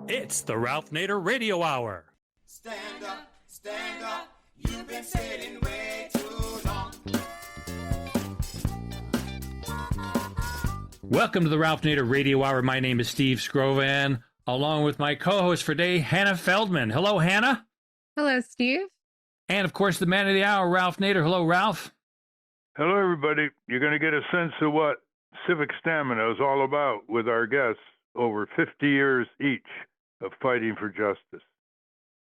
It's the Ralph Nader Radio Hour. Stand up, you've been sitting way too long. Welcome to the Ralph Nader Radio Hour. My name is Steve Scrovan, along with my co-host for today, Hannah Feldman. Hello, Hannah. Hello, Steve. And, of course, the man of the hour, Ralph Nader. Hello, Ralph. Hello, everybody. You're going to get a sense of what civic stamina is all about with our guests over 50 years each of fighting for justice.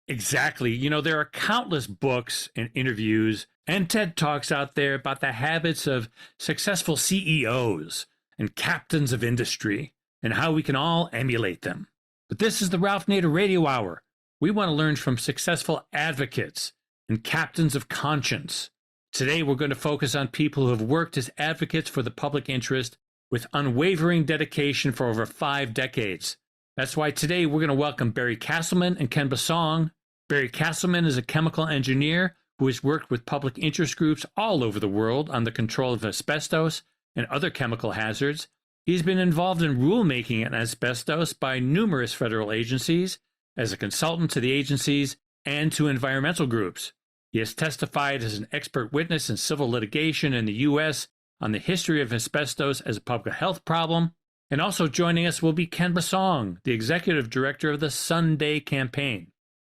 Exactly. You know, there are countless books and interviews and TED Talks out there about the habits of successful CEOs and captains of industry and how we can all emulate them. But this is the Ralph Nader Radio Hour. We want to learn from successful advocates and captains of conscience. Today, we're going to focus on people who have worked as advocates for the public interest with unwavering dedication for over 5 decades. That's why today we're going to welcome Barry Castleman and Ken Bossong. Barry Castleman is a chemical engineer who has worked with public interest groups all over the world on the control of asbestos and other chemical hazards. He's been involved in rulemaking on asbestos by numerous federal agencies, as a consultant to the agencies and to environmental groups. He has testified as an expert witness in civil litigation in the U.S. on the history of asbestos as a public health problem. And also joining us will be Ken Bossong, the executive director of the Sunday campaign.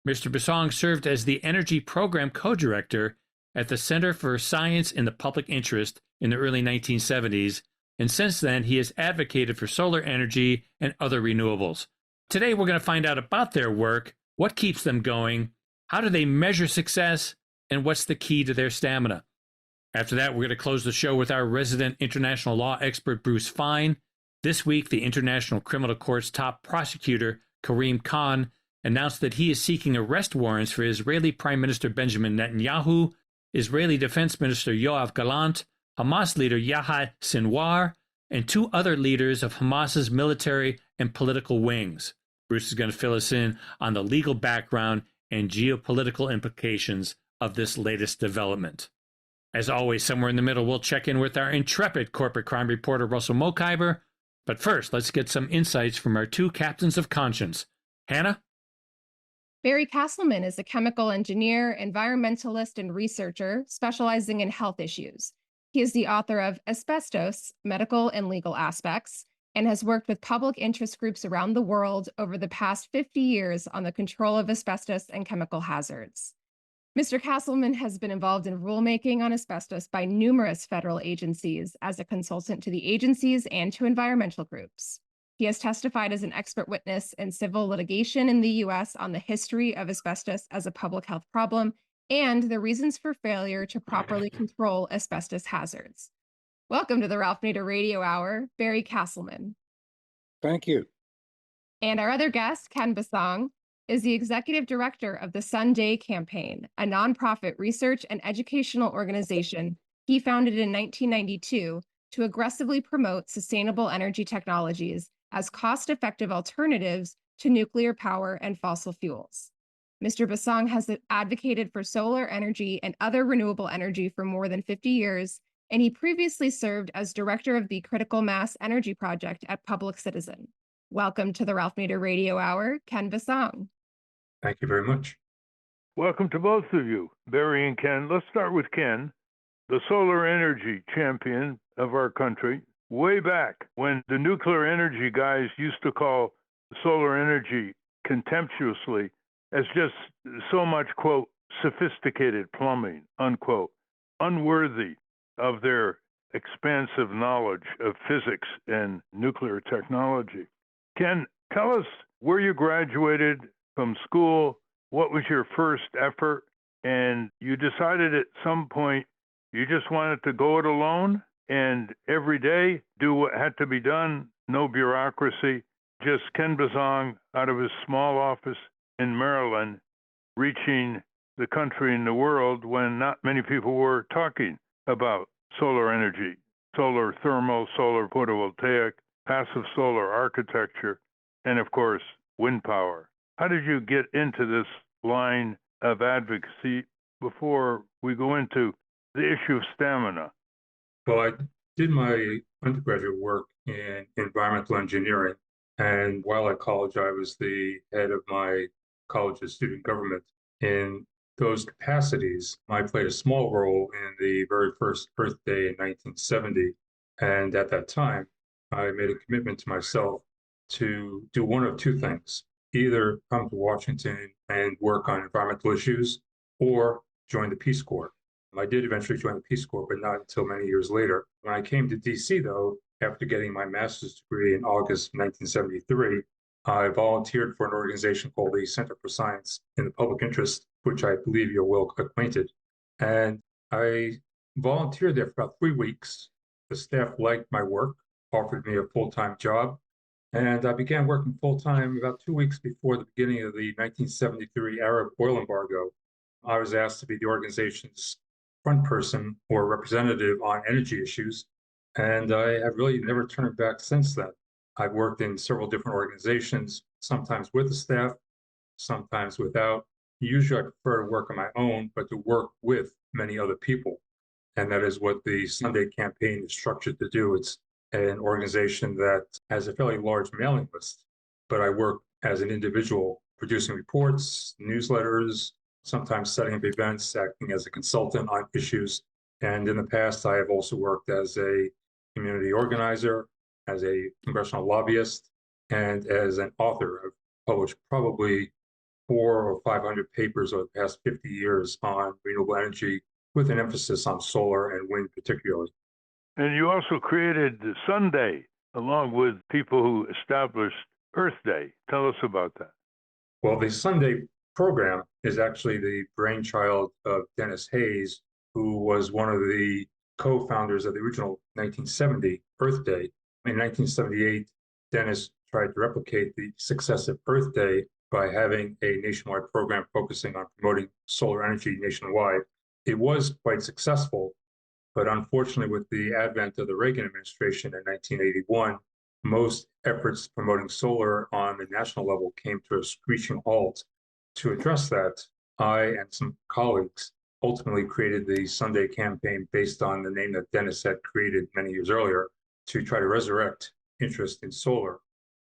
Mr. Bossong served as the energy program co-director at the Center for Science in the Public Interest in the early 1970s, and since then he has advocated for solar energy and other renewables. Today we're going to find out about their work, what keeps them going, how do they measure success, and what's the key to their stamina. After that, we're going to close the show with our resident international law expert, Bruce Fein. This week, the International Criminal Court's top prosecutor, Karim Khan, announced that he is seeking arrest warrants for Israeli Prime Minister Benjamin Netanyahu, Israeli Defense Minister Yoav Gallant, Hamas leader Yahya Sinwar, and 2 other leaders of Hamas's military and political wings. Bruce is going to fill us in on the legal background and geopolitical implications of this latest development. As always, somewhere in the middle, we'll check in with our intrepid corporate crime reporter, Russell Mokhiber. But first, let's get some insights from our 2 captains of conscience. Hannah? Barry Castleman is a chemical engineer, environmentalist, and researcher specializing in health issues. He is the author of Asbestos, Medical and Legal Aspects, and has worked with public interest groups around the world over the past 50 years on the control of asbestos and chemical hazards. Mr. Castleman has been involved in rulemaking on asbestos by numerous federal agencies as a consultant to the agencies and to environmental groups. He has testified as an expert witness in civil litigation in the U.S. on the history of asbestos as a public health problem and the reasons for failure to properly control asbestos hazards. Welcome to the Ralph Nader Radio Hour, Barry Castleman. Thank you. And our other guest, Ken Bossong, is the executive director of the Sunday campaign, a nonprofit research and educational organization he founded in 1992 to aggressively promote sustainable energy technologies as cost-effective alternatives to nuclear power and fossil fuels. Mr. Bossong has advocated for solar energy and other renewable energy for more than 50 years, and he previously served as director of the Critical Mass Energy Project at Public Citizen. Welcome to the Ralph Nader Radio Hour, Ken Bossong. Thank you very much. Welcome to both of you, Barry and Ken. Let's start with Ken, the solar energy champion of our country. Way back when the nuclear energy guys used to call solar energy contemptuously as just so much, quote, sophisticated plumbing, unquote, unworthy of their expansive knowledge of physics and nuclear technology. Ken, tell us where you graduated from school, what was your first effort, and you decided at some point you just wanted to go it alone and every day do what had to be done, no bureaucracy, just Ken Bossong out of his small office in Maryland, reaching the country and the world when not many people were talking about solar energy, solar thermal, solar photovoltaic, passive solar architecture, and of course, wind power. How did you get into this line of advocacy before we go into the issue of stamina? Well, I did my undergraduate work in environmental engineering And while at college, I was the head of my college's student government. In those capacities, I played a small role in the very first Earth Day in 1970. And at that time, I made a commitment to myself to do one of two things: either come to Washington and work on environmental issues or join the Peace Corps. I did eventually join the Peace Corps, but not until many years later. When I came to DC, though, after getting my master's degree in August 1973, I volunteered for an organization called the Center for Science in the Public Interest, which I believe you're well acquainted. And I volunteered there for about 3 weeks. The staff liked my work, offered me a full-time job, and I began working full-time about 2 weeks before the beginning of the 1973 Arab oil embargo. I was asked to be the organization's front person or representative on energy issues, and I have really never turned back since then. I've worked in several different organizations, sometimes with the staff, sometimes without. Usually I prefer to work on my own, but to work with many other people. And that is what the Sunday campaign is structured to do. It's an organization that has a fairly large mailing list, but I work as an individual, producing reports, newsletters, sometimes setting up events, acting as a consultant on issues. And in the past, I have also worked as a community organizer, as a congressional lobbyist, and as an author. I've published probably 400 or 500 papers over the past 50 years on renewable energy, with an emphasis on solar and wind particularly. And you also created the Sunday along with people who established Earth Day. Tell us about that. Well, the Sunday program is actually the brainchild of Dennis Hayes, who was one of the co-founders of the original 1970 Earth Day. In 1978, Dennis tried to replicate the success of Earth Day by having a nationwide program focusing on promoting solar energy nationwide. It was quite successful, but unfortunately, with the advent of the Reagan administration in 1981, most efforts promoting solar on the national level came to a screeching halt. To address that, I and some colleagues ultimately created the Sunday campaign based on the name that Dennis had created many years earlier to try to resurrect interest in solar.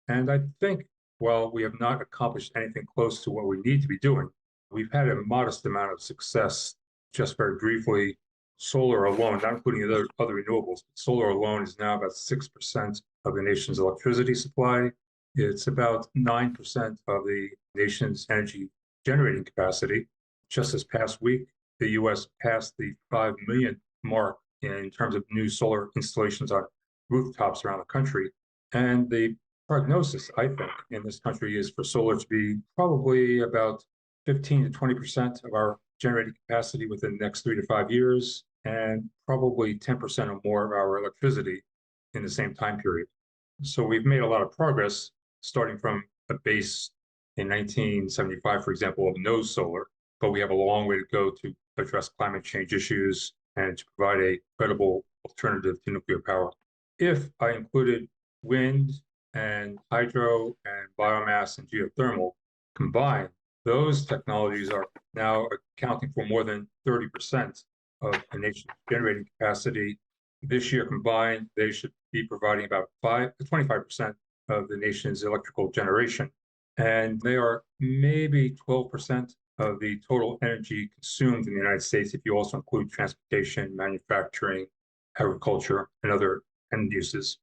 And I think while we have not accomplished anything close to what we need to be doing, we've had a modest amount of success. Just very briefly, solar alone, not including other renewables, but solar alone is now about 6% of the nation's electricity supply. It's about 9% of the nation's energy generating capacity. Just this past week, the US passed the 5 million mark in terms of new solar installations on rooftops around the country. And the prognosis, I think, in this country is for solar to be probably about 15 to 20% of our generating capacity within the next 3 to 5 years, and probably 10% or more of our electricity in the same time period. So we've made a lot of progress, starting from a base in 1975, for example, of no solar, but we have a long way to go to address climate change issues and to provide a credible alternative to nuclear power. If I included wind and hydro and biomass and geothermal combined, those technologies are now accounting for more than 30% of the nation's generating capacity. This year combined, they should be providing about 5 to 25% of the nation's electrical generation. And they are maybe 12% of the total energy consumed in the United States if you also include transportation, manufacturing, agriculture, and other end uses.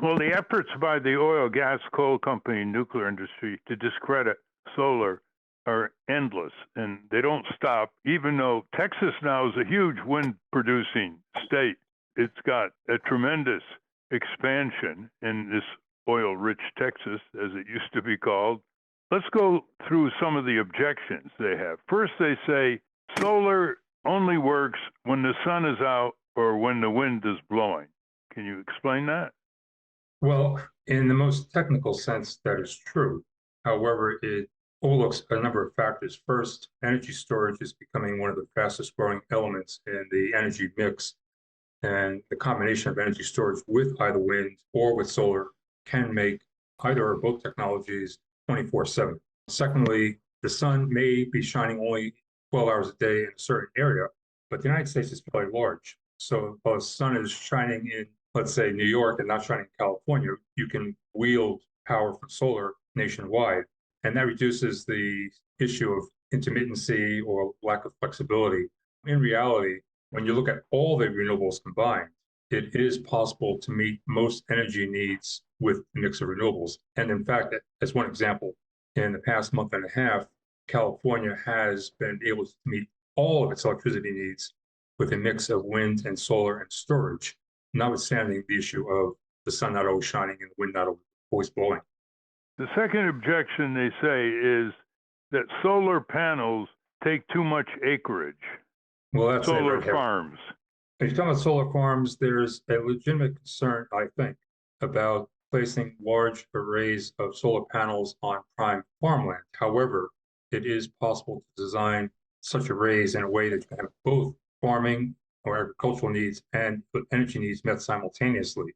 Well, the efforts by the oil, gas, coal company, nuclear industry to discredit solar are endless, and they don't stop, even though Texas now is a huge wind-producing state. It's got a tremendous expansion in this oil-rich Texas, as it used to be called. Let's go through some of the objections they have. First, they say solar only works when the sun is out or when the wind is blowing. Can you explain that? Well, in the most technical sense, that is true. However, it overlooks a number of factors. First, energy storage is becoming one of the fastest growing elements in the energy mix. And the combination of energy storage with either wind or with solar can make either or both technologies 24/7. Secondly, the sun may be shining only 12 hours a day in a certain area, but the United States is fairly large. So while the sun is shining in, let's say, New York and not shining in California, you can wield power from solar nationwide. And that reduces the issue of intermittency or lack of flexibility. In reality, when you look at all the renewables combined, it is possible to meet most energy needs with a mix of renewables. And in fact, as one example, in the past month and a half, California has been able to meet all of its electricity needs with a mix of wind and solar and storage, notwithstanding the issue of the sun not always shining and the wind not always blowing. The second objection they say is that solar panels take too much acreage. Well, that's solar red herring. farms. If you're talking about solar farms, there's a legitimate concern, I think, about placing large arrays of solar panels on prime farmland. However, it is possible to design such arrays in a way that can have both farming or agricultural needs and energy needs met simultaneously.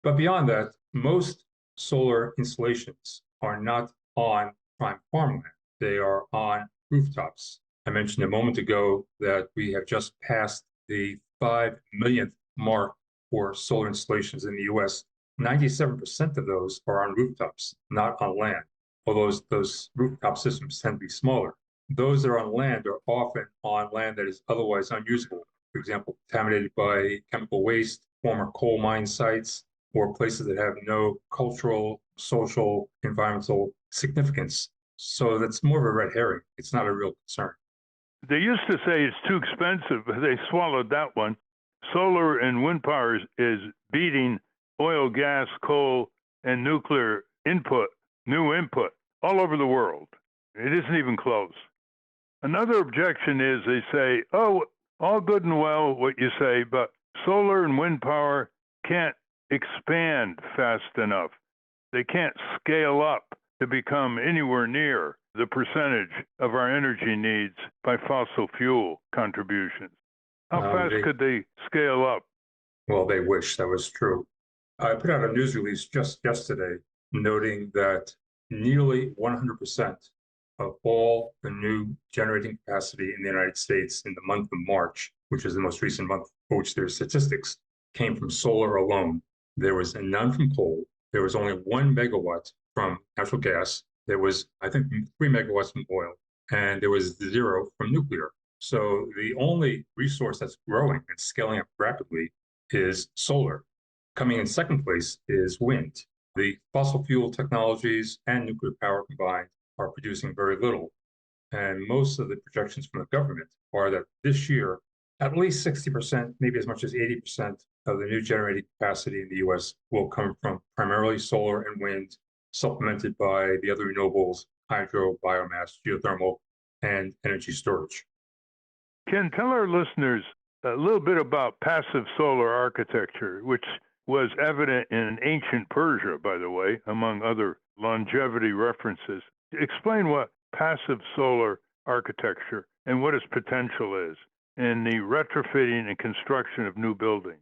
But beyond that, most solar installations are not on prime farmland. They are on rooftops. I mentioned a moment ago that we have just passed the 5 millionth mark for solar installations in the US. 97% of those are on rooftops, not on land, although those rooftop systems tend to be smaller. Those that are on land are often on land that is otherwise unusable, for example, contaminated by chemical waste, former coal mine sites, or places that have no cultural, social, environmental significance. So that's more of a red herring. It's not a real concern. They used to say it's too expensive, but they swallowed that one. Solar and wind power is beating oil, gas, coal, and nuclear input, new input, all over the world. It isn't even close. Another objection is they say, oh, all good and well what you say, but solar and wind power can't expand fast enough. They can't scale up to become anywhere near the percentage of our energy needs by fossil fuel contributions. How fast could they scale up? Well, they wish that was true. I put out a news release just yesterday noting that nearly 100% of all the new generating capacity in the United States in the month of March, which is the most recent month for which there are statistics, came from solar alone. There was none from coal. There was only 1 megawatt from natural gas. There was, I think, 3 megawatts from oil, and there was 0 from nuclear. So the only resource that's growing and scaling up rapidly is solar. Coming in second place is wind. The fossil fuel technologies and nuclear power combined are producing very little. And most of the projections from the government are that this year, at least 60%, maybe as much as 80% of the new generating capacity in the US will come from primarily solar and wind, supplemented by the other renewables, hydro, biomass, geothermal, and energy storage. Ken, tell our listeners a little bit about passive solar architecture, which was evident in ancient Persia, by the way, among other longevity references. Explain what passive solar architecture and what its potential is in the retrofitting and construction of new buildings.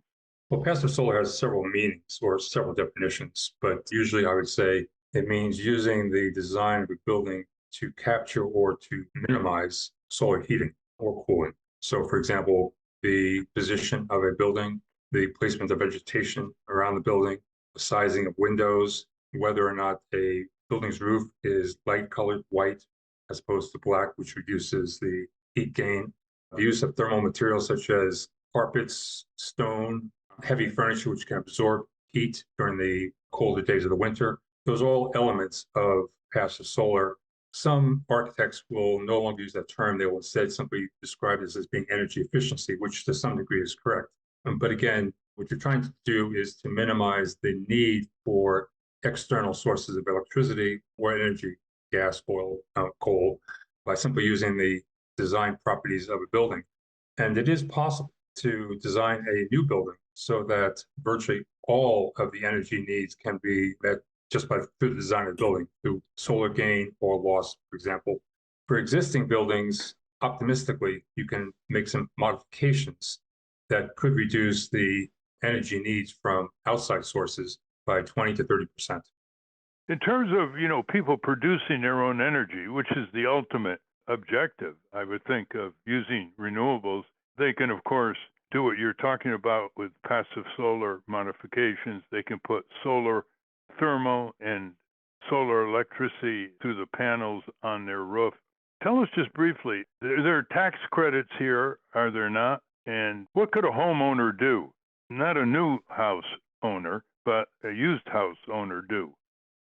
Well, passive solar has several meanings or several definitions, but usually I would say it means using the design of a building to capture or to minimize solar heating or cooling. So, for example, the position of a building, the placement of vegetation around the building, the sizing of windows, whether or not a building's roof is light colored white as opposed to black, which reduces the heat gain, the use of thermal materials such as carpets, stone, heavy furniture, which can absorb heat during the colder days of the winter. Those are all elements of passive solar. Some architects will no longer use that term. They will instead simply describe this as being energy efficiency, which to some degree is correct. But again, what you're trying to do is to minimize the need for external sources of electricity or energy, gas, oil, coal, by simply using the design properties of a building. And it is possible to design a new building so that virtually all of the energy needs can be met just by through the design of the building, through solar gain or loss, for example. For existing buildings, optimistically, you can make some modifications that could reduce the energy needs from outside sources by 20 to 30%. In terms of, people producing their own energy, which is the ultimate objective, I would think, of using renewables, they can, of course, do what you're talking about with passive solar modifications. They can put solar, thermal, and solar electricity through the panels on their roof. Tell us just briefly, there are tax credits here, are there not? And what could a homeowner do? Not a new house owner, but a used house owner do.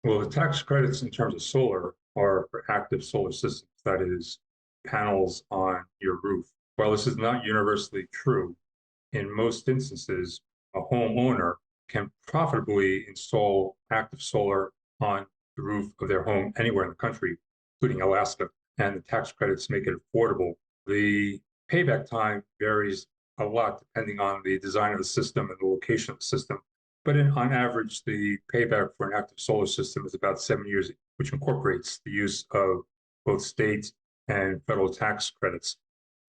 Well, the tax credits in terms of solar are for active solar systems, that is, panels on your roof. While this is not universally true, in most instances, a homeowner can profitably install active solar on the roof of their home anywhere in the country, including Alaska, and the tax credits make it affordable. The payback time varies a lot depending on the design of the system and the location of the system. But on average, the payback for an active solar system is about 7 years, which incorporates the use of both state and federal tax credits.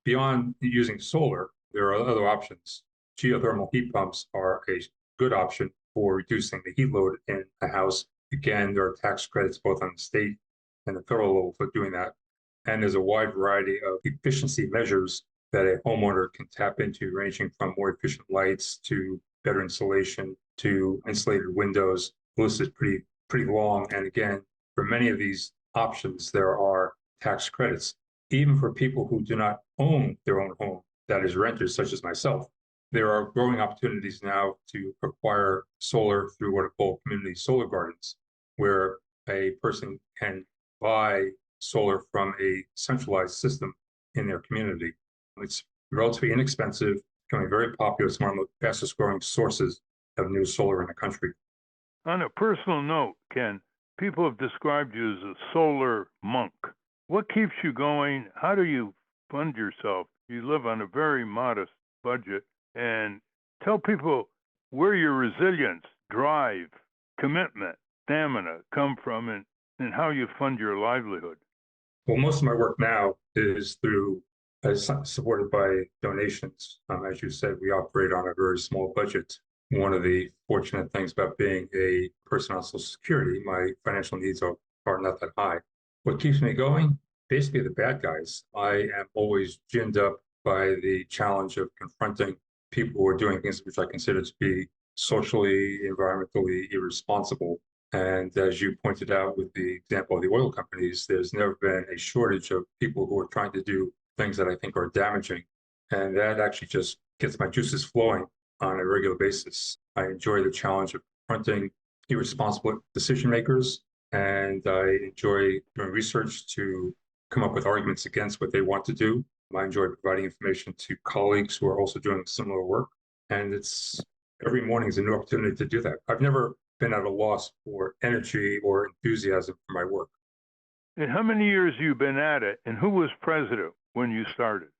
Beyond using solar, there are other options. Geothermal heat pumps are a good option for reducing the heat load in a house. Again, there are tax credits both on the state and the federal level for doing that. And there's a wide variety of efficiency measures that a homeowner can tap into, ranging from more efficient lights to better insulation to insulated windows. The list is pretty long. And again, for many of these options, there are tax credits. Even for people who do not own their own home, that is renters such as myself, there are growing opportunities now to acquire solar through what are called community solar gardens, where a person can buy solar from a centralized system in their community. It's relatively inexpensive, becoming very popular. It's one of the fastest growing sources of new solar in the country. On a personal note, Ken, people have described you as a solar monk. What keeps you going? How do you fund yourself? You live on a very modest budget. And tell people where your resilience, drive, commitment, stamina come from, and how you fund your livelihood. Well, most of my work now is supported by donations. As you said, we operate on a very small budget. One of the fortunate things about being a person on Social Security, my financial needs are not that high. What keeps me going? Basically, the bad guys. I am always ginned up by the challenge of confronting people who are doing things which I consider to be socially, environmentally irresponsible. And as you pointed out with the example of the oil companies, there's never been a shortage of people who are trying to do things that I think are damaging. And that actually just gets my juices flowing on a regular basis. I enjoy the challenge of confronting irresponsible decision makers, and I enjoy doing research to come up with arguments against what they want to do. I enjoy providing information to colleagues who are also doing similar work. And it's every morning is a new opportunity to do that. I've never been at a loss for energy or enthusiasm for my work. And how many years have you been at it? And who was president when you started?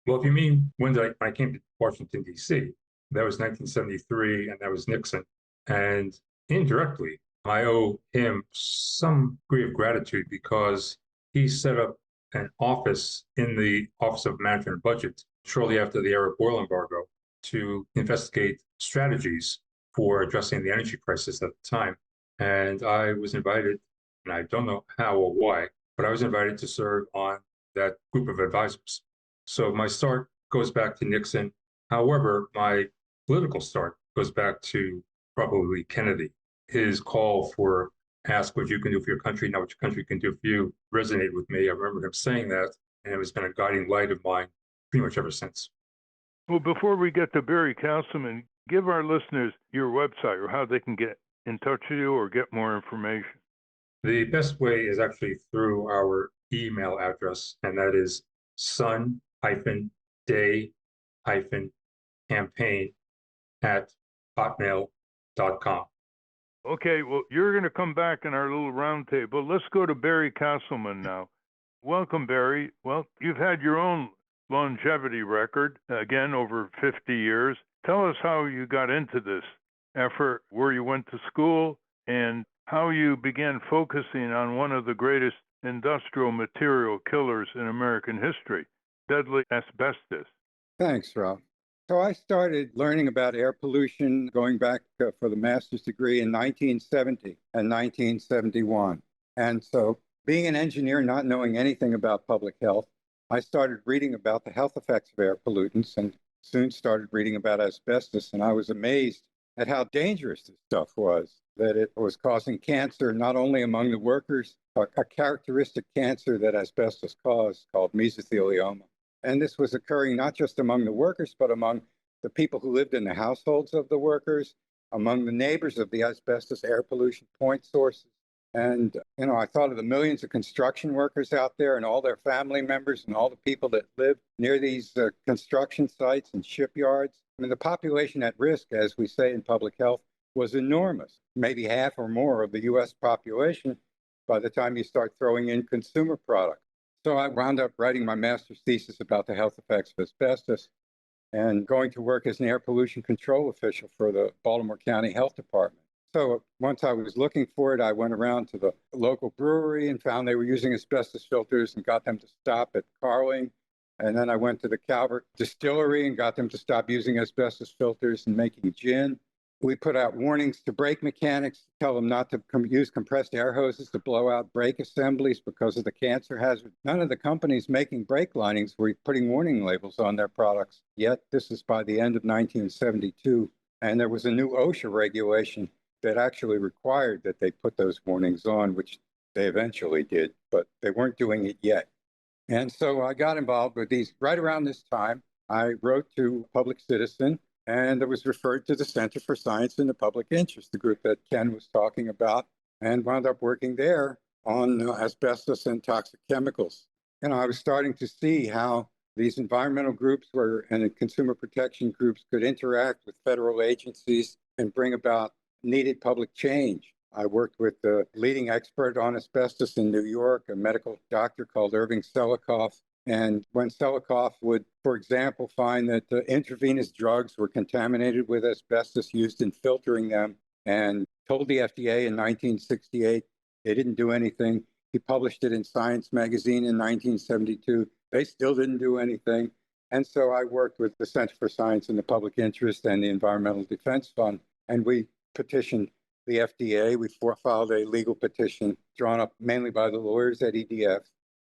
Well, if you mean when I came to Washington, D.C., that was 1973, and that was Nixon. And indirectly, I owe him some degree of gratitude because he set up an office in the Office of Management and Budget shortly after the Arab oil embargo to investigate strategies for addressing the energy crisis at the time. And I was invited, and I don't know how or why, but I was invited to serve on that group of advisors. So my start goes back to Nixon. However, my political start goes back to probably Kennedy. His call for ask what you can do for your country, not what your country can do for you, resonated with me. I remember him saying that, and it has been a guiding light of mine pretty much ever since. Well, before we get to Barry Castleman, give our listeners your website or how they can get in touch with you or get more information. The best way is actually through our email address, and that is sun-day-campaign@hotmail.com. Okay, well, you're going to come back in our little round table. Let's go to Barry Castleman now. Welcome, Barry. Well, you've had your own longevity record, again, over 50 years. Tell us how you got into this effort, where you went to school, and how you began focusing on one of the greatest industrial material killers in American history, deadly asbestos. Thanks, Ralph. So I started learning about air pollution going back for the master's degree in 1970 and 1971. And so being an engineer, not knowing anything about public health, I started reading about the health effects of air pollutants and soon started reading about asbestos. And I was amazed at how dangerous this stuff was. that it was causing cancer, not only among the workers, a characteristic cancer that asbestos caused called mesothelioma. And this was occurring not just among the workers, but among the people who lived in the households of the workers, among the neighbors of the asbestos air pollution point sources. And, I thought of the millions of construction workers out there and all their family members and all the people that live near these construction sites and shipyards. I mean, the population at risk, as we say in public health, was enormous, maybe half or more of the US population by the time you start throwing in consumer products. So I wound up writing my master's thesis about the health effects of asbestos and going to work as an air pollution control official for the Baltimore County Health Department. So once I was looking for it, I went around to the local brewery and found they were using asbestos filters and got them to stop at Carling. And then I went to the Calvert distillery and got them to stop using asbestos filters and making gin. We put out warnings to brake mechanics to tell them not to use compressed air hoses to blow out brake assemblies because of the cancer hazard. None of the companies making brake linings were putting warning labels on their products. Yet this is by the end of 1972. And there was a new OSHA regulation that actually required that they put those warnings on, which they eventually did, but they weren't doing it yet. And so I got involved with these. Right around this time, I wrote to Public Citizen, and it was referred to the Center for Science in the Public Interest, the group that Ken was talking about, and wound up working there on asbestos and toxic chemicals. I was starting to see how these environmental groups and consumer protection groups could interact with federal agencies and bring about needed public change. I worked with the leading expert on asbestos in New York, a medical doctor called Irving Selikoff. And when Selikoff would, for example, find that the intravenous drugs were contaminated with asbestos used in filtering them and told the FDA in 1968 they didn't do anything. He published it in Science magazine in 1972. They still didn't do anything. And so I worked with the Center for Science in the Public Interest and the Environmental Defense Fund, and we petitioned the FDA. We filed a legal petition drawn up mainly by the lawyers at EDF,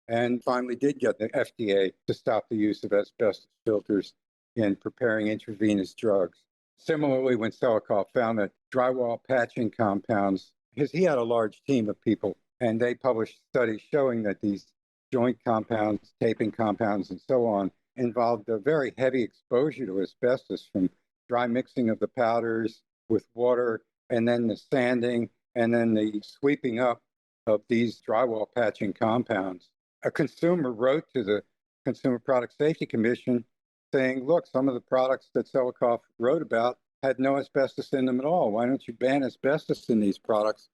and finally did get the FDA to stop the use of asbestos filters in preparing intravenous drugs. Similarly, when Selikoff found that drywall patching compounds, because he had a large team of people, and they published studies showing that these joint compounds, taping compounds, and so on, involved a very heavy exposure to asbestos from dry mixing of the powders with water, and then the sanding, and then the sweeping up of these drywall patching compounds. A consumer wrote to the Consumer Product Safety Commission saying, look, some of the products that Selikoff wrote about had no asbestos in them at all. Why don't you ban asbestos in these products?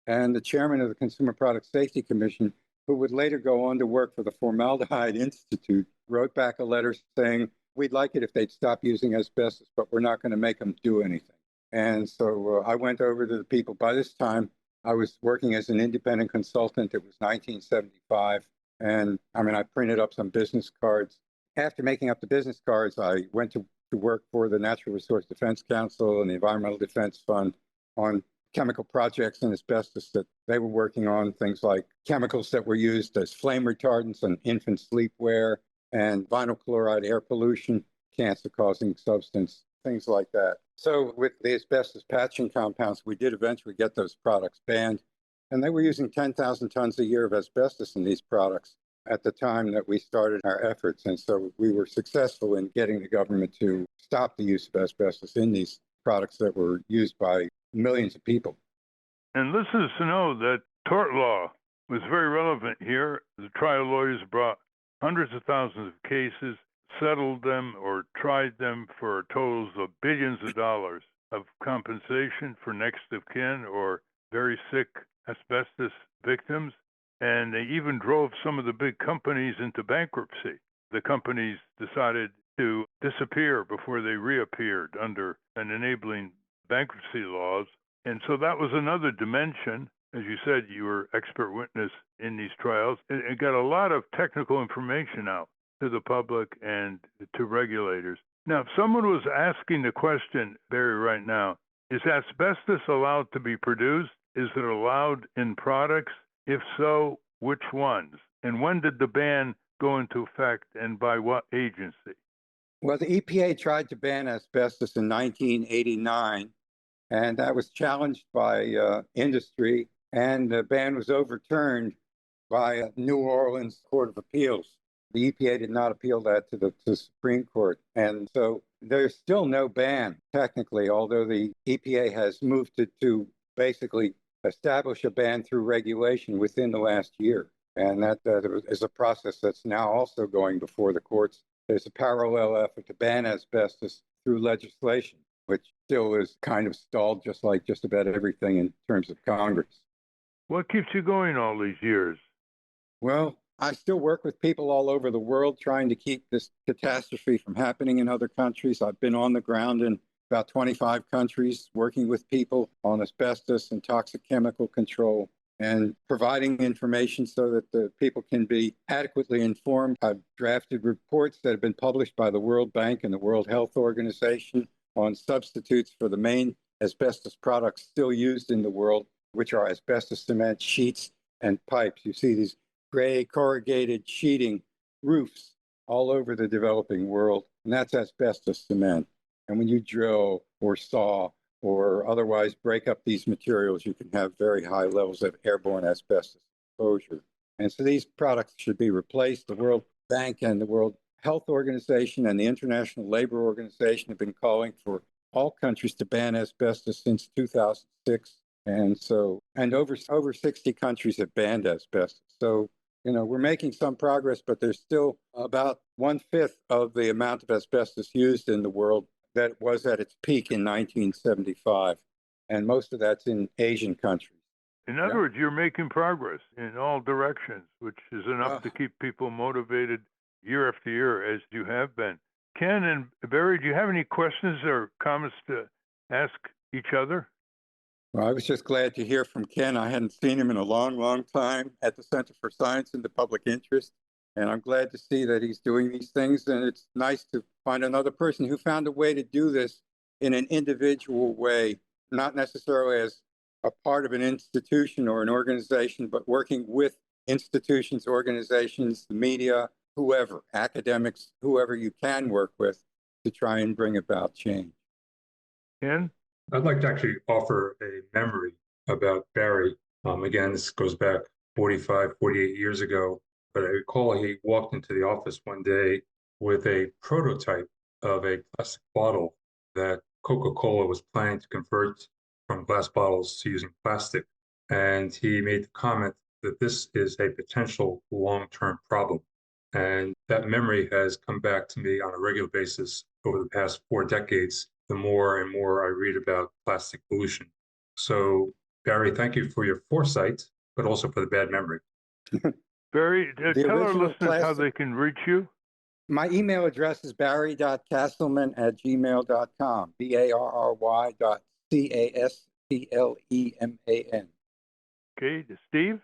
And the chairman of the Consumer Product Safety Commission, who would later go on to work for the Formaldehyde Institute, wrote back a letter saying, we'd like it if they'd stop using asbestos, but we're not going to make them do anything. And so I went over to the people. By this time, I was working as an independent consultant. It was 1975. And I printed up some business cards. After making up the business cards, I went to work for the Natural Resource Defense Council and the Environmental Defense Fund on chemical projects and asbestos that they were working on, things like chemicals that were used as flame retardants on infant sleepwear and vinyl chloride air pollution, cancer-causing substance, things like that. So with the asbestos patching compounds, we did eventually get those products banned, and they were using 10,000 tons a year of asbestos in these products at the time that we started our efforts. And so we were successful in getting the government to stop the use of asbestos in these products that were used by millions of people. And listeners to know that tort law was very relevant here. The trial lawyers brought hundreds of thousands of cases, settled them or tried them for totals of billions of dollars of compensation for next of kin or very sick asbestos victims. And they even drove some of the big companies into bankruptcy. The companies decided to disappear before they reappeared under an enabling bankruptcy laws. And so that was another dimension. As you said, you were expert witness in these trials. It got a lot of technical information out to the public and to regulators. Now, if someone was asking the question, Barry, right now, is asbestos allowed to be produced? Is it allowed in products? If so, which ones? And when did the ban go into effect and by what agency? Well, the EPA tried to ban asbestos in 1989, And that was challenged by industry, and the ban was overturned by New Orleans Court of Appeals. The EPA did not appeal that to the Supreme Court. And so there's still no ban, technically, although the EPA has moved to basically establish a ban through regulation within the last year. And that is a process that's now also going before the courts. There's a parallel effort to ban asbestos through legislation, which still is kind of stalled, just like just about everything in terms of Congress. What keeps you going all these years? Well, I still work with people all over the world trying to keep this catastrophe from happening in other countries. I've been on the ground in about 25 countries working with people on asbestos and toxic chemical control and providing information so that the people can be adequately informed. I've drafted reports that have been published by the World Bank and the World Health Organization on substitutes for the main asbestos products still used in the world, which are asbestos cement sheets and pipes. You see these gray corrugated sheeting roofs all over the developing world, and that's asbestos cement. And when you drill or saw or otherwise break up these materials, you can have very high levels of airborne asbestos exposure. And so these products should be replaced. The World Bank and the World Health Organization and the International Labor Organization have been calling for all countries to ban asbestos since 2006. And over 60 countries have banned asbestos. So, we're making some progress, but there's still about 1/5 of the amount of asbestos used in the world that was at its peak in 1975. And most of that's in Asian countries. In other words, you're making progress in all directions, which is enough to keep people motivated year after year, as you have been. Ken and Barry, do you have any questions or comments to ask each other? Well, I was just glad to hear from Ken. I hadn't seen him in a long, long time at the Center for Science and the Public Interest. And I'm glad to see that he's doing these things. And it's nice to find another person who found a way to do this in an individual way, not necessarily as a part of an institution or an organization, but working with institutions, organizations, the media, whoever, academics, whoever you can work with to try and bring about change. Ken? I'd like to actually offer a memory about Barry. Again, this goes back 45, 48 years ago, but I recall he walked into the office one day with a prototype of a plastic bottle that Coca-Cola was planning to convert from glass bottles to using plastic. And he made the comment that this is a potential long-term problem. And that memory has come back to me on a regular basis over the past 4 decades, the more and more I read about plastic pollution. So, Barry, thank you for your foresight, but also for the bad memory. Barry, tell our listeners how they can reach you. My email address is barry.castleman@gmail.com, BARRY.CASTLEMAN. Okay, Steve?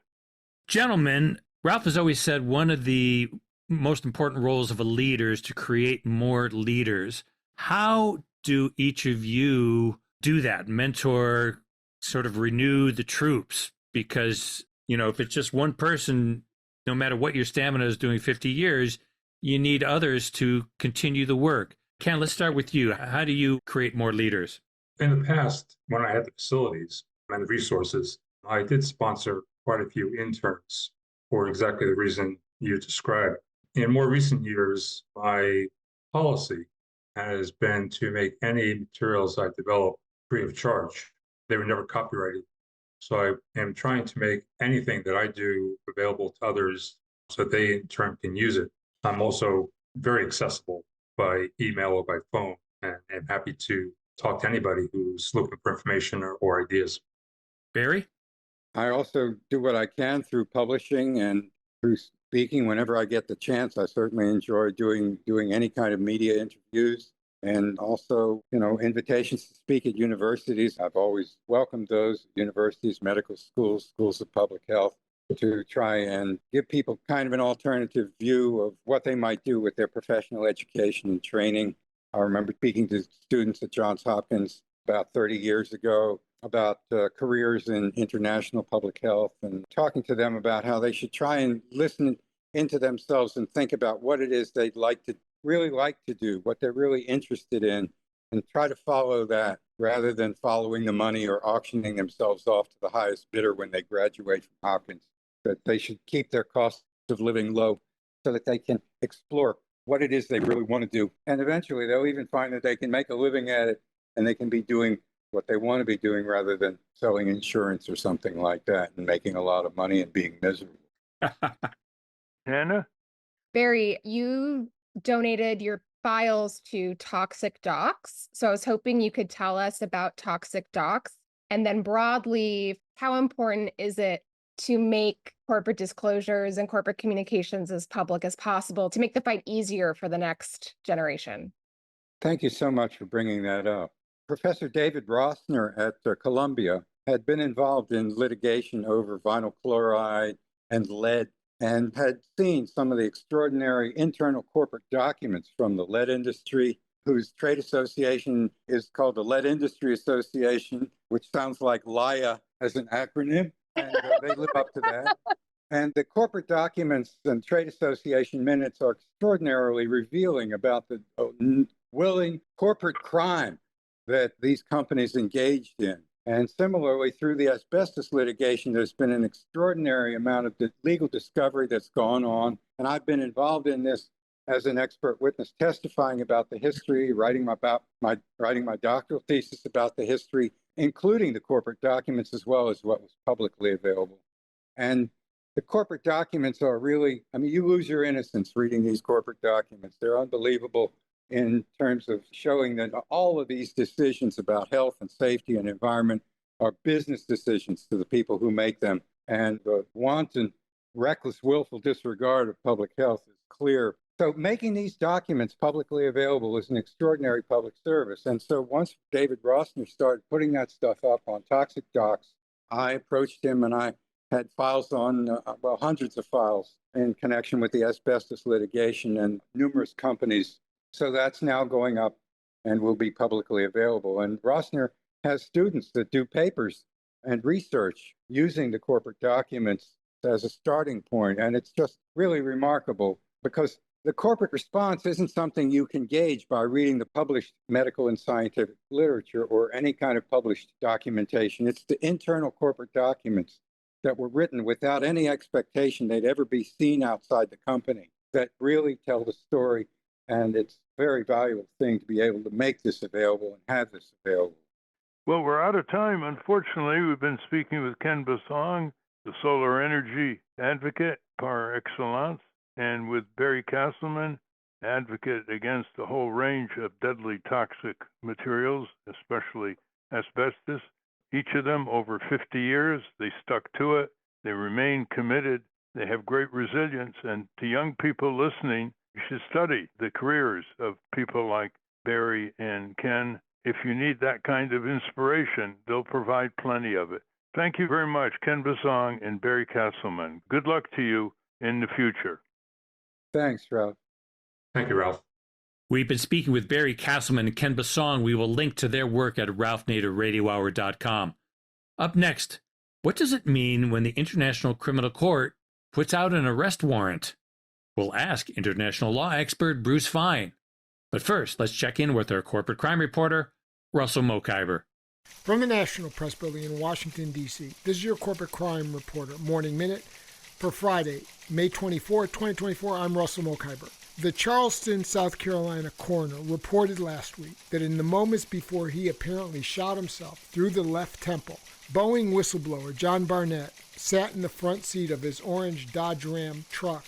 Gentlemen, Ralph has always said one of the most important roles of a leader is to create more leaders. How do each of you do that? Mentor, sort of renew the troops? Because, if it's just one person, no matter what your stamina is doing 50 years, you need others to continue the work. Ken, let's start with you. How do you create more leaders? In the past, when I had the facilities and the resources, I did sponsor quite a few interns for exactly the reason you described. In more recent years, my policy has been to make any materials I develop free of charge. They were never copyrighted. So I am trying to make anything that I do available to others so that they in turn can use it. I'm also very accessible by email or by phone, and I'm happy to talk to anybody who's looking for information or ideas. Barry? I also do what I can through publishing and through speaking whenever I get the chance. I certainly enjoy doing any kind of media interviews, and also, invitations to speak at universities. I've always welcomed those universities, medical schools, schools of public health, to try and give people kind of an alternative view of what they might do with their professional education and training. I remember speaking to students at Johns Hopkins about 30 years ago about careers in international public health, and talking to them about how they should try and listen into themselves and think about what it is they'd really like to do, what they're really interested in, and try to follow that rather than following the money or auctioning themselves off to the highest bidder when they graduate from Hopkins. That they should keep their cost of living low so that they can explore what it is they really want to do. And eventually they'll even find that they can make a living at it and they can be doing what they want to be doing rather than selling insurance or something like that and making a lot of money and being miserable. Hannah? Barry, you donated your files to Toxic Docs. So I was hoping you could tell us about Toxic Docs. And then broadly, how important is it to make corporate disclosures and corporate communications as public as possible to make the fight easier for the next generation? Thank you so much for bringing that up. Professor David Rossner at Columbia had been involved in litigation over vinyl chloride and lead and had seen some of the extraordinary internal corporate documents from the lead industry, whose trade association is called the Lead Industry Association, which sounds like LIA as an acronym, and they live up to that. And the corporate documents and trade association minutes are extraordinarily revealing about the willing corporate crime that these companies engaged in. And similarly, through the asbestos litigation, there's been an extraordinary amount of legal discovery that's gone on. And I've been involved in this as an expert witness, testifying about the history, writing my doctoral thesis about the history, including the corporate documents as well as what was publicly available. And the corporate documents are really, I mean, you lose your innocence reading these corporate documents. They're unbelievable in terms of showing that all of these decisions about health and safety and environment are business decisions to the people who make them. And the wanton, reckless, willful disregard of public health is clear. So making these documents publicly available is an extraordinary public service. And so once David Rossner started putting that stuff up on Toxic Docs, I approached him and I had files on, hundreds of files in connection with the asbestos litigation and numerous companies. So that's now going up and will be publicly available. And Rossner has students that do papers and research using the corporate documents as a starting point. And it's just really remarkable because the corporate response isn't something you can gauge by reading the published medical and scientific literature or any kind of published documentation. It's the internal corporate documents that were written without any expectation they'd ever be seen outside the company that really tell the story. And it's a very valuable thing to be able to make this available and have this available. Well, we're out of time. Unfortunately, we've been speaking with Ken Bossong, the solar energy advocate par excellence, and with Barry Castleman, advocate against a whole range of deadly toxic materials, especially asbestos. Each of them over 50 years, they stuck to it. They remain committed. They have great resilience. And to young people listening, you should study the careers of people like Barry and Ken. If you need that kind of inspiration, they'll provide plenty of it. Thank you very much, Ken Bossong and Barry Castleman. Good luck to you in the future. Thanks, Ralph. Thank you, Ralph. We've been speaking with Barry Castleman and Ken Bossong. We will link to their work at ralphnaderradiohour.com. Up next, what does it mean when the International Criminal Court puts out an arrest warrant? We'll ask international law expert Bruce Fein. But first, let's check in with our corporate crime reporter, Russell Mokhiber. From the National Press Building in Washington, D.C., this is your corporate crime reporter, Morning Minute, for Friday, May 24, 2024. I'm Russell Mokhiber. The Charleston, South Carolina coroner reported last week that in the moments before he apparently shot himself through the left temple, Boeing whistleblower John Barnett sat in the front seat of his orange Dodge Ram truck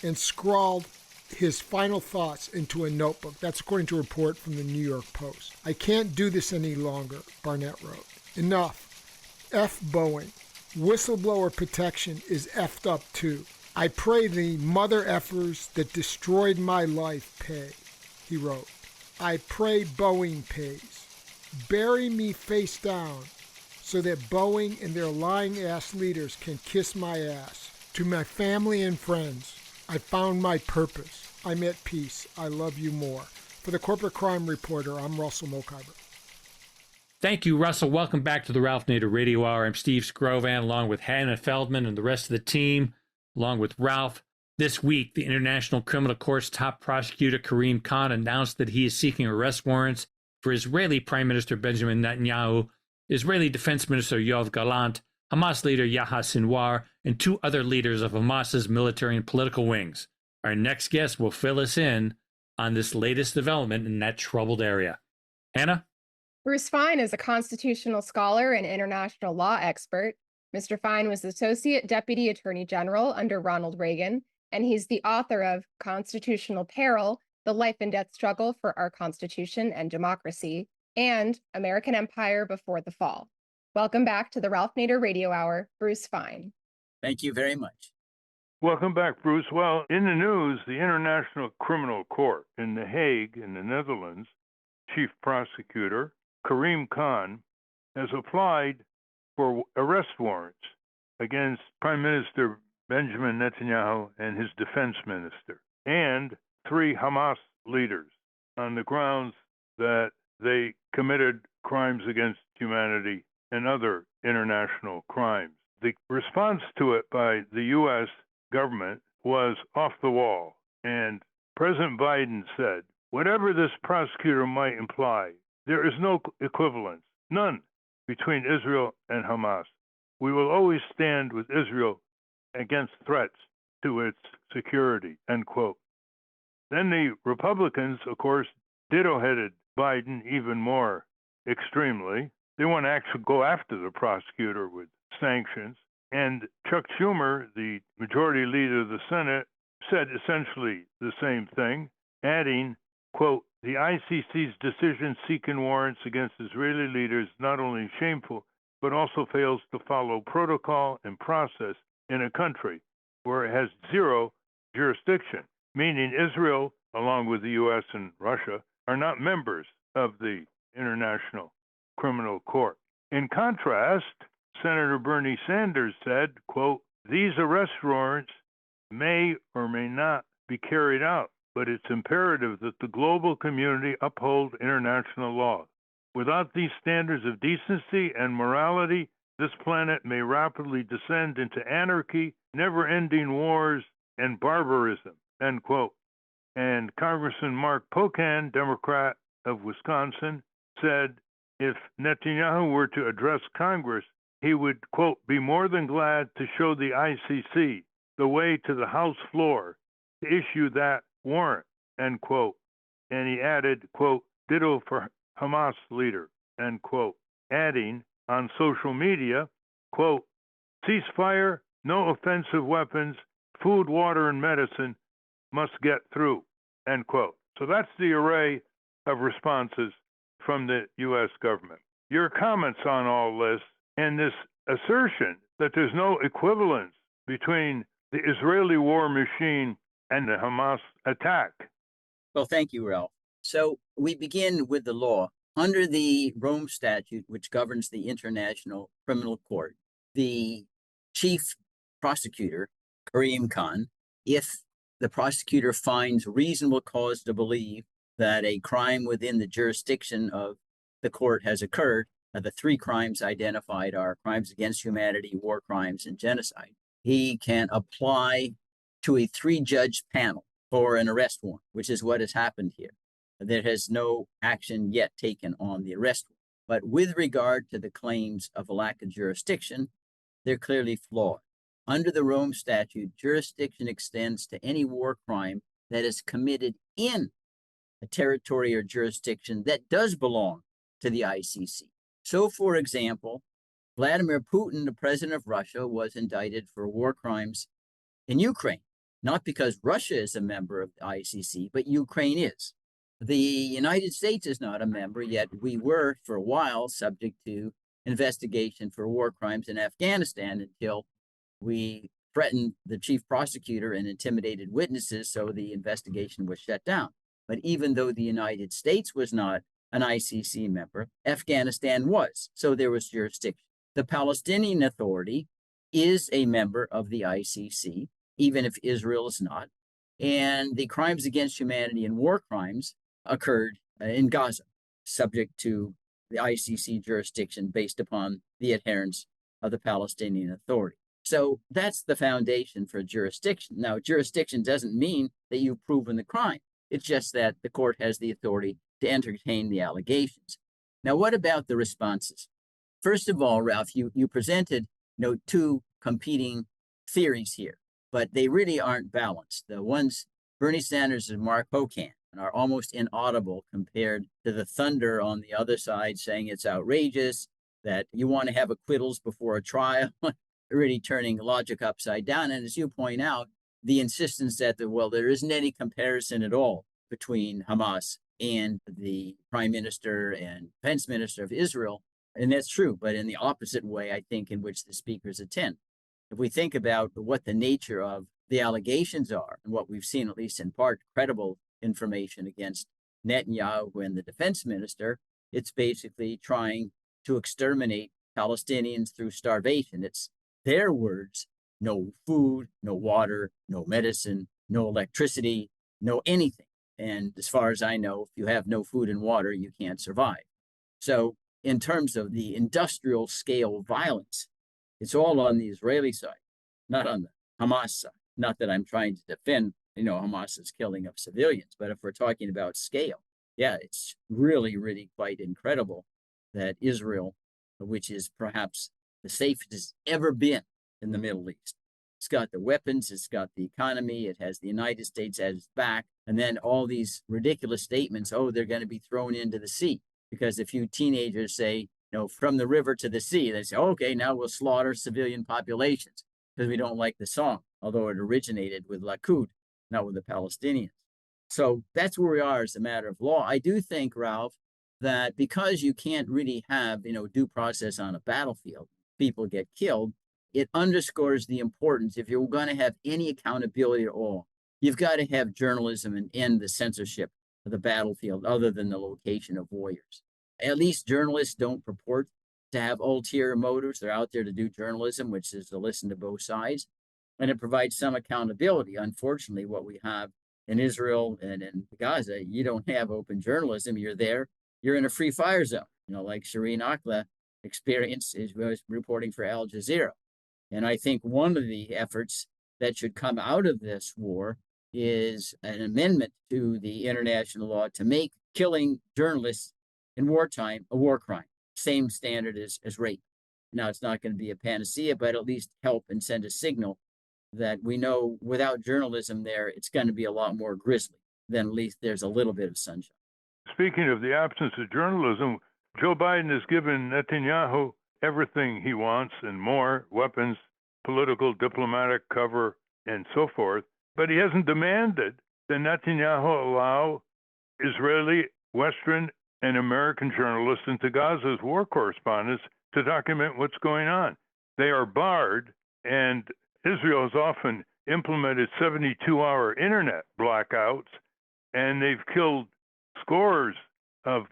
and scrawled his final thoughts into a notebook. That's according to a report from the New York Post. "I can't do this any longer," Barnett wrote. "Enough. F Boeing. Whistleblower protection is effed up too. I pray the mother effers that destroyed my life pay," he wrote. "I pray Boeing pays. Bury me face down so that Boeing and their lying ass leaders can kiss my ass. To my family and friends, I found my purpose. I'm at peace. I love you more." For the Corporate Crime Reporter, I'm Russell Mokhiber. Thank you, Russell. Welcome back to the Ralph Nader Radio Hour. I'm Steve Scrovan, along with Hannah Feldman and the rest of the team, along with Ralph. This week, the International Criminal Court's top prosecutor, Karim Khan, announced that he is seeking arrest warrants for Israeli Prime Minister Benjamin Netanyahu, Israeli Defense Minister Yoav Gallant, Hamas leader Yahya Sinwar, and 2 other leaders of Hamas's military and political wings. Our next guest will fill us in on this latest development in that troubled area. Hannah? Bruce Fein is a constitutional scholar and international law expert. Mr. Fein was Associate Deputy Attorney General under Ronald Reagan, and he's the author of Constitutional Peril, The Life and Death Struggle for Our Constitution and Democracy, and American Empire Before the Fall. Welcome back to the Ralph Nader Radio Hour, Bruce Fein. Thank you very much. Welcome back, Bruce. Well, in the news, the International Criminal Court in The Hague, in the Netherlands, Chief Prosecutor Karim Khan has applied for arrest warrants against Prime Minister Benjamin Netanyahu and his defense minister, and 3 Hamas leaders on the grounds that they committed crimes against humanity and other international crimes. The response to it by the U.S. government was off the wall, and President Biden said, whatever this prosecutor might imply, there is no equivalence, none, between Israel and Hamas. We will always stand with Israel against threats to its security, end quote. Then the Republicans, of course, ditto-headed Biden even more extremely. They want to actually go after the prosecutor with sanctions. And Chuck Schumer, the majority leader of the Senate, said essentially the same thing, adding, quote, the ICC's decision seeking warrants against Israeli leaders not only shameful, but also fails to follow protocol and process in a country where it has 0 jurisdiction, meaning Israel, along with the U.S. and Russia, are not members of the International Criminal Court. In contrast, Senator Bernie Sanders said, quote, these arrest warrants may or may not be carried out, but it's imperative that the global community uphold international law. Without these standards of decency and morality, this planet may rapidly descend into anarchy, never-ending wars, and barbarism, end quote. And Congressman Mark Pocan, Democrat of Wisconsin, said if Netanyahu were to address Congress, he would, quote, be more than glad to show the ICC the way to the House floor to issue that warrant, end quote. And he added, quote, ditto for Hamas leader, end quote, adding on social media, quote, ceasefire, no offensive weapons, food, water, and medicine must get through, end quote. So that's the array of responses from the U.S. government. Your comments on all this and this assertion that there's no equivalence between the Israeli war machine and the Hamas attack. Well, thank you, Ralph. So we begin with the law. Under the Rome Statute, which governs the International Criminal Court, the chief prosecutor, Karim Khan, if the prosecutor finds reasonable cause to believe that a crime within the jurisdiction of the court has occurred, the 3 crimes identified are crimes against humanity, war crimes, and genocide, he can apply to a 3-judge panel for an arrest warrant, which is what has happened here. There has no action yet taken on the arrest warrant. But with regard to the claims of a lack of jurisdiction, they're clearly flawed. Under the Rome Statute, jurisdiction extends to any war crime that is committed in a territory or jurisdiction that does belong to the ICC. So, for example, Vladimir Putin, the president of Russia, was indicted for war crimes in Ukraine, not because Russia is a member of the ICC, but Ukraine is. The United States is not a member, yet we were, for a while, subject to investigation for war crimes in Afghanistan until we threatened the chief prosecutor and intimidated witnesses, so the investigation was shut down. But even though the United States was not an ICC member, Afghanistan was, so there was jurisdiction. The Palestinian Authority is a member of the ICC, even if Israel is not, and the crimes against humanity and war crimes occurred in Gaza, subject to the ICC jurisdiction based upon the adherence of the Palestinian Authority. So that's the foundation for jurisdiction. Now, jurisdiction doesn't mean that you've proven the crime. It's just that the court has the authority to entertain the allegations. Now, what about the responses? First of all, Ralph, you presented two competing theories here, but they really aren't balanced. The ones Bernie Sanders and Mark Hokan are almost inaudible compared to the thunder on the other side saying it's outrageous, that you want to have acquittals before a trial, really turning logic upside down. And as you point out, the insistence that, there isn't any comparison at all between Hamas and the prime minister and defense minister of Israel. And that's true, but in the opposite way, I think, in which the speakers attend. If we think about what the nature of the allegations are and what we've seen, at least in part, credible information against Netanyahu and the defense minister, it's basically trying to exterminate Palestinians through starvation. It's their words: no food, no water, no medicine, no electricity, no anything. And as far as I know, if you have no food and water, you can't survive. So in terms of the industrial scale violence, it's all on the Israeli side, not on the Hamas side. Not that I'm trying to defend, Hamas's killing of civilians, but if we're talking about scale, yeah, it's really, really quite incredible that Israel, which is perhaps the safest it's ever been in the Middle East, it's got the weapons, it's got the economy, it has the United States at its back, and then all these ridiculous statements, they're going to be thrown into the sea. Because if you teenagers say, from the river to the sea, they say, okay, now we'll slaughter civilian populations because we don't like the song, although it originated with Lakud, not with the Palestinians. So that's where we are as a matter of law. I do think, Ralph, that because you can't really have, due process on a battlefield, people get killed, it underscores the importance, if you're going to have any accountability at all, you've got to have journalism and end the censorship of the battlefield other than the location of warriors. At least journalists don't purport to have ulterior motives. They're out there to do journalism, which is to listen to both sides, and it provides some accountability. Unfortunately, what we have in Israel and in Gaza, you don't have open journalism. You're there, you're in a free fire zone, like Shireen Akhla experienced is reporting for Al Jazeera. And I think one of the efforts that should come out of this war is an amendment to the international law to make killing journalists in wartime a war crime, same standard as rape. Now, it's not going to be a panacea, but at least help and send a signal that we know without journalism there, it's going to be a lot more grisly. Then at least there's a little bit of sunshine. Speaking of the absence of journalism, Joe Biden has given Netanyahu everything he wants and more: weapons, political, diplomatic cover, and so forth. But he hasn't demanded that Netanyahu allow Israeli, Western, and American journalists into Gaza's war correspondents to document what's going on. They are barred, and Israel has often implemented 72-hour internet blackouts, and they've killed scores of